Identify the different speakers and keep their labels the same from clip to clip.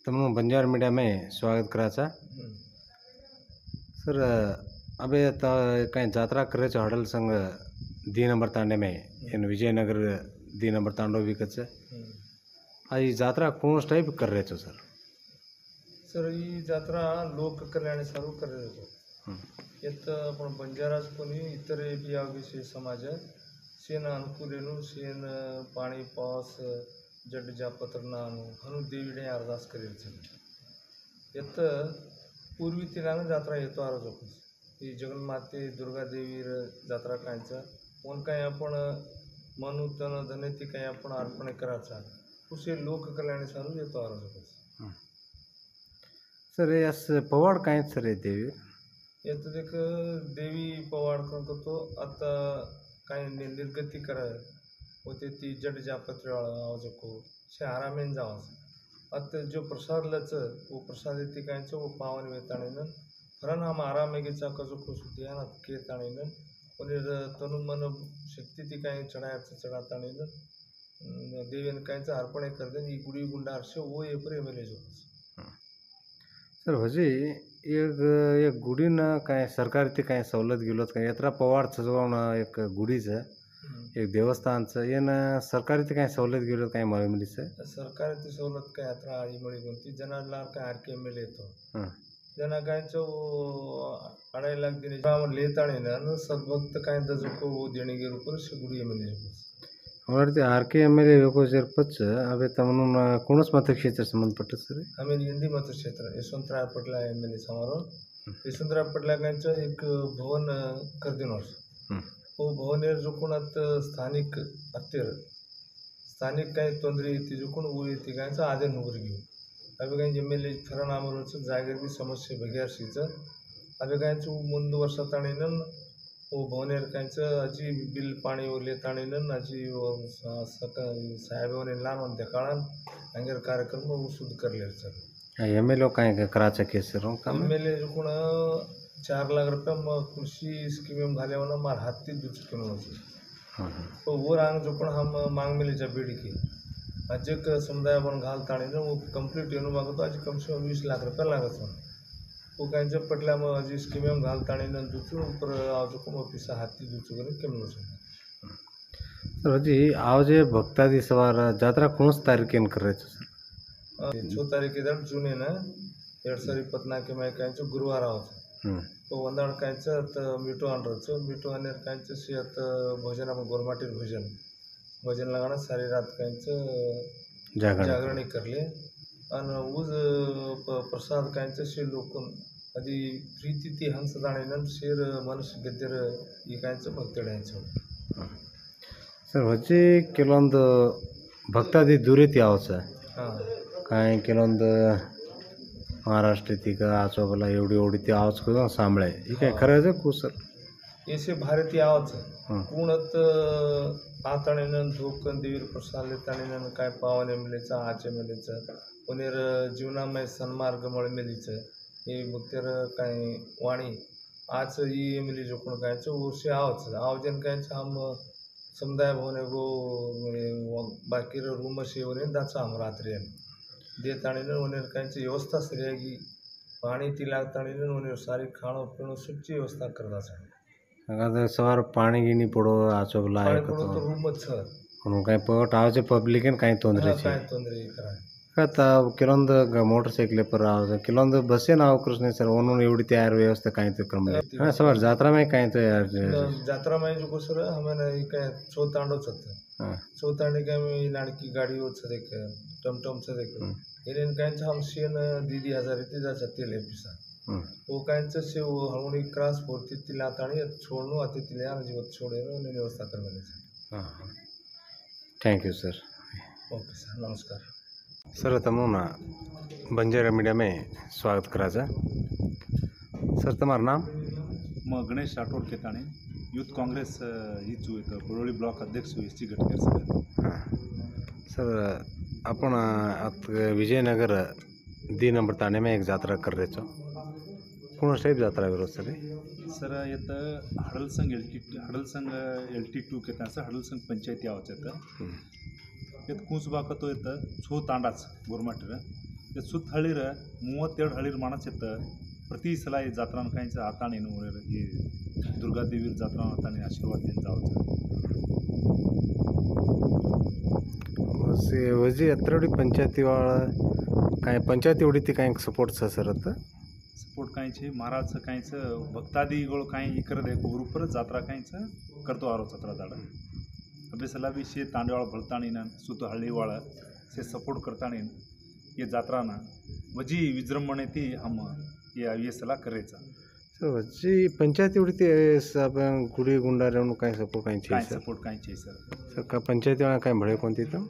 Speaker 1: तुम बंजार मीडिया में स्वागत कराचा सर। अबे तो कहीं यात्रा करे छो हडल संग दी नंबर तांडे में इन विजयनगर दी नंबर तांडो भी कच आज यात्रा कौन टाइप कर रहे छो सर?
Speaker 2: सर ही जात्रा लोक कल्याण सारू कर येत आपण बंजाराज कोणी इतर बी विषय समाज शेन अनुकूलेनु शेन पाणी पावस जड जापत्रनानु हनु देवीने अरदास करेल येत पूर्वी तिलानं जात्रा येतो आरोजोपस ही जगन्माते दुर्गा देवी जात्रा कायचा कोण काय आपण मनु तन धने ती काय आपण अर्पण करायचा उसे लोक कल्याण सारू येतो आरोजोपस
Speaker 1: सर यस पवाड काय सर आहे देवी
Speaker 2: येत एक देवी पवाड करतो आता काय निर्गती करा होते ती जड जापत्र आवजको से आरामेन जावास आता जो प्रसाद लच वो प्रसाद ती कायचं वो पावन वेताणीनं फरन हम आरामे गेचा कसो खुसुतिया ना के ताणीनं पनीर तनु मन शक्ती ती काय चढायचं चढाताणीनं देवीन कायचं अर्पण करते ही गुडी गुंडा अर्षे वो ये पर एमएलए जो
Speaker 1: सर हजी एक गुढीनं काय सरकार ते काय सवलत गिवलत काय यात्रा पवाड सजवणं एक गुढीचं एक देवस्थानचं येणं सरकारी ते काय सवलत गिवलत काय मिळालीचं
Speaker 2: सरकार ती सवलत काय यात्रा आई मिळी कोणती जनाला काय आर के एम एल येतो जना कायचं 2.5 लाख देणे लेताणे ना सद्भक्त काय दजको वो देणे गेलो पर गुडी एम एल
Speaker 1: और ते R K M L A को जरपच अबे तमन कोणस मतक्षेत्र संबंधपट्ट सर
Speaker 2: आम्ही हिंदी मतक्षेत्र यशवंतराव पटला एम एल ए समारोह यशवंतराव पटला कायचं एक भवन कर दिनोस वो भवनेर जोकुणात स्थानिक अत्यर स्थानिक काही तोंदरी ती जोकुण वो येते कायचं आदे नगर घेऊ अबे काही एम एल ए खरं नामरोचं जागेची समस्या बघ्याशीचं अबे कायचं मुंद वर्षात आणीनं वो भवनेर कायचं अजी बिल पाणी ओरले ताणीनं अजी साहेबांनी लहान म्हणते काळान अंगेर कार्यक्रम वो शुद्ध करले सर
Speaker 1: एम एल ओ काय करायचं case sir
Speaker 2: M L A जोकुण 4 लाख रुपये कृषि स्कीम घाल्यावर मार हाती दुचकी होती तो वो रांग जोकुण हम मांग मिलेच्या बेडकी अजक समुदाय आपण घालताणीनं वो कंप्लीट येऊन मागतो आज कम से कम 20 लाख रुपये लागत वो कांच्या पटल्या मग अजी स्कीम घालताणीनं दुचू ऊपर जोकुण ऑफिस हाती दुचू करून केमलो
Speaker 1: सर जी आवजे भक्तादी सवार यात्रा कौन तारीखेन कर रहे सर
Speaker 2: 6 तारीख जून ना 2024 के कायचं गुरुवार आवचं तो वंदाड कायचं मिठो आणचं मिठो आणि कायचं शेत भजन आपण गोरमाटीर भजन लगाना सारी रात कायचं जागरणी करले आणि उज प्रसाद कायचं शे लोकून आधी प्रीती ती हंस जाणीनं शेर मनुष्य गद्दर ही कायचं भक्त द्यायचं
Speaker 1: सर वच्चे ಕೆಲವೊಂದು ಭಕ್ತಾದಿ ದುರಿತಿ आवच काय ಕೆಲವೊಂದು महाराष्ट्र ती का आचोबला एवढी ती आवाज करून सांभाळे ही काय खरंच कू सर
Speaker 2: येसे भारतीय आवाज पूर्णत आताणीनं धोकन देवीर प्रसाद लेताणीनं काय पावन मिलेचं आचे मिलेचं पुनेर जीवनामय सन्मार्ग मळ मिलीचं हे भक्तर काय वाणी आज ही मिली जोकुण कायचं वर्षे आवजन कायचं हम समुदाय भवन गो बाकी रूम शेवने दाचा हम रात्री देताणीनं उन्हें कायची व्यवस्था सरियागी पाणी ती लागताणीनं उन्हें सारी खाणो पीणो सुची व्यवस्था करता
Speaker 1: अगर सवार पाणी गिनी पडो आचोबला
Speaker 2: तो रूमच छ
Speaker 1: उन काय पट आवचे पब्लिक काय तोंदरे
Speaker 2: काय तोंदरे करा
Speaker 1: आता ಕೆಲವೊಂದು मोटर साइकिल पर आवाज ಕೆಲವೊಂದು बसे नाव कृष्ण सर ओनून एवढी तयार व्यवस्था काय तो क्रम हां सवार यात्रा में काय तो यार
Speaker 2: यात्रा में जो सर हमें काय चौतांडोच होता चौतांडे काय मी लाडकी गाडी होत देख टमटम से देख इरेन कायचं हम शेन दीदी हजार इथे जायचं तेल पिसा वो कायचं से वो हळूनी क्रॉस फोर्टी तिला ताणी छोडणं आता तिला जीवत छोडेन व्यवस्था करवायचं
Speaker 1: हां thank you sir
Speaker 2: okay sir नमस्कार
Speaker 1: सर तमोना बंजारा मीडिया में स्वागत कराचा सर तुम्हारा नाम
Speaker 3: मैं गणेश राठौड़ केताणे यूथ कांग्रेस ही जो एक बरोली ब्लॉक अध्यक्ष एस टी गटकर सर
Speaker 1: हां सर आपण विजयनगर दी नंबर ताणे में एक यात्रा कर रहे छो कौन टाइप यात्रा करो
Speaker 3: सर येत हडलसंग LT2 केता सर हडलसंग पंचायती आवच येत येत कुंच बाका तो येत छो तांडाच गोरमाटीर ಸುತ್ತ ಹಳ್ಳಿರ 32 ಹಳ್ಳಿರ ಮಾನಸಿತ್ತ ಪ್ರತಿ ಸಲ ಈ ಜಾತ್ರಾನ ಕಾయింಚ ಆತಾಣೇನು ಈ ದುರ್ಗಾದೇವಿ ಜಾತ್ರಾ ಆತಾಣೆ ಆಶೀರ್ವಾद जावचं
Speaker 1: वजी अत्रवडी पंचायतीवाळा काय पंचायती उडीती काय सपोर्टचा सर आता
Speaker 3: सपोर्ट काहींचे महाराजचं काहींचं भक्तादिಗಳು काही इकरदे ऊरुपर जात्रा काहींचं करतो आरो जत्रा दाड अबे सला भी शे तांडेवाळ भळताणीन सुत हळ्ळीवाळ से सपोर्ट करताणीन ये जात्राना वजी विजृंभणेती हम ये सला करायचा
Speaker 1: सर वजी पंचायती उडीती आपण गुडी गुंडाऱ्यावरून काय सपोर्ट
Speaker 3: काय
Speaker 1: काय
Speaker 3: सपोर्ट काहींचे सर
Speaker 1: सर का पंचायतीवाळा काय भळे कोणती तर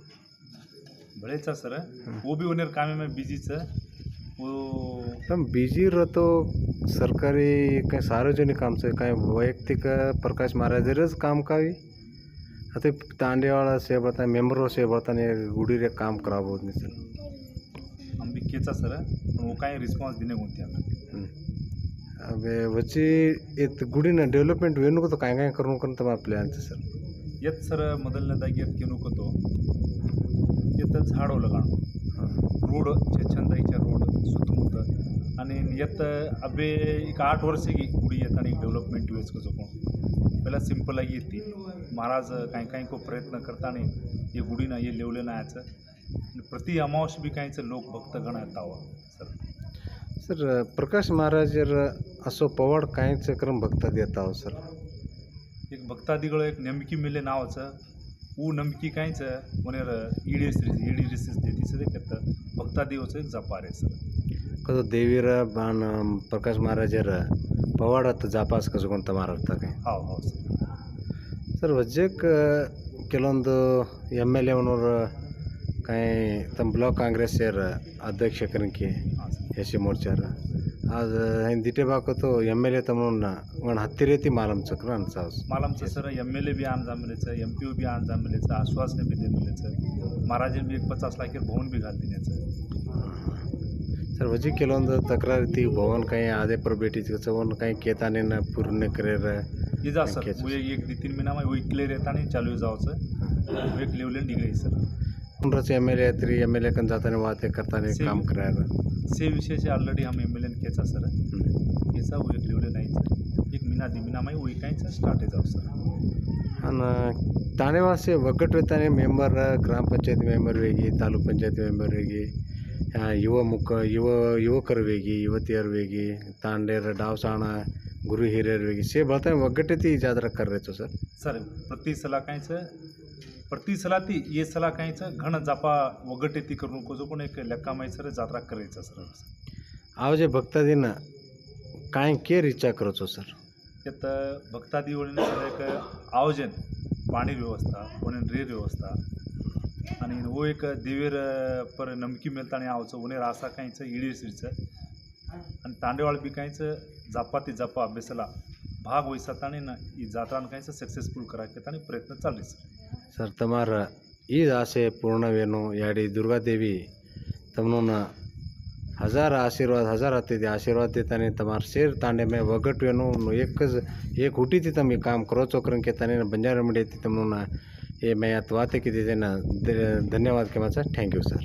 Speaker 3: भळेचा सर वो भी उन्हें कामे में बिजीच वो
Speaker 1: पण बिजी रहतो सरकारी काय सार्वजनिक कामचं काय वैयक्तिक प्रकाश महाराजरच काम कावी आता तांडेवाळा से बता मेंबरो से बताने गुडी रे काम करावं नाही सर
Speaker 3: हम भी केचा सर पण वो काही रिस्पॉन्स देणे कोणते
Speaker 1: अबे वची एक गुडीनं डेव्हलपमेंट वेणू तो काय काय करून करून तुम्हाला प्लॅन सर
Speaker 3: येत सर ಮೊದಲನೇದಾಗಿ येत केनू कतो येत झाडो लगाणं रोड ಚಂದಾಯಿच्या रोड ಸುತ್ತಮುತ್ತ आणि येत अबे एक 8 वर्षगी गुडी येताना एक डेव्हलपमेंट वेच कसो कोण पहिला सिंपल आगी येते महाराज काही काही को प्रयत्न करताना ये गुडीनं ये लेवले नायाचं प्रति अमावश बी काहीचं लोक भक्त गण येतावं सर
Speaker 1: सर प्रकाश महाराजर असो पवाड काहीच क्रम भक्तात येत आहो सर
Speaker 3: एक भक्तादिಗಳು एक ನಂಬಿಕೆ ಮೇಲೆ ನಾವचं ऊ ನಂಬಿಕೆ काहीचं मनेर ईडी रिसीस देती सर एक भक्तादिवचं एक जपार आहे सर
Speaker 1: कसं देवीर बाण प्रकाश महाराजर पवाडात जापास कसं कोणता महाराज काय
Speaker 3: हो हो सर
Speaker 1: सर वजेक ಕೆಲವೊಂದು ಎಮ್ ಎಲ್ ಎನವರು काय तम ब्लॉक काँग्रेस शेर अध्यक्ष करणकी
Speaker 3: हां सर
Speaker 1: एसी मोर्चार आज हाइन दिटे बाको तो एम एल ए तमन वन हत्तिरेती मालम चक्र अनसावस
Speaker 3: मालमचं सर MLA बी आण जामिलेचं MPO बी आण जामिलेचं आश्वासने बी दे मिलेचं महाराजन बी एक 50 लाख भवन बी घाल देण्याचं
Speaker 1: सर वजी ಕೆಲವೊಂದು तक्रारी भवन काही आधे पर बेटी चवन काही केताने न पूर्ण करेर
Speaker 3: ये जा सर वो एक 2-3 महीना में वो क्लियर येता नहीं चालू जावचं वो एक लेवलेन डिग्री सर
Speaker 1: पुनरच एम एल ए तरी एम एल ए कन जाताने वाते करताने काम करायला
Speaker 3: से विषय से ऑलरेडी हम MLA केचा सर केचा वो एक लेवले नाही सर एक महीना 2 महीना में वो काहीचं स्टार्ट आहे जाव सर
Speaker 1: आणि ताणेवासे वगट वेताने मेंबर ग्रामपंचायत मेंबर वेगी तालूक पंचायत मेंबर वेगी युवकर वेगी युवतियर वेगी तांडेर डावसाण गुरु हिरियर वेगी से बताए वगटे ती जात्रा कर रहे सर
Speaker 3: सर प्रति सला काहीचं प्रति सला ती ये सला काहीचं घण जापा वगटे ती करू नको जो पण एक लेक्कामाई सर जात्रा करायचं सर
Speaker 1: आव जे भक्तादीन काय केर इच्छा करतो सर
Speaker 3: त्यात भक्तादी वळीने सर एक आयोजन पाणी व्यवस्था वणीन रेर व्यवस्था आणि वो एक देवीर पर नमकी मिळताना आवचं उन्हेर आसा काहीचं इडीसीचं आणि तांडेवाळ बी काहीचं जापा ते जापा अभ्यासाला भाग वैसाताने ना ಈ ಜಾತ್ರಾನ ಕಾಯಿಸ ಸಕ್ಸಸ್ಫುಲ್ कराके ताने प्रयत्न चालले
Speaker 1: सर तमारा ई आशे पूर्णवेनु याडी दुर्गादेवी तमनोना हजार आशीर्वाद हजार आते आशीर्वाद देताने तमार शेर तांडे में वगटवेनु एक हुटी थी तम काम करो चोकरन के ताने बंजारा मंडी थी तमनोना ये मैं अतवाते की देना धन्यवाद के माचा थैंक यू सर।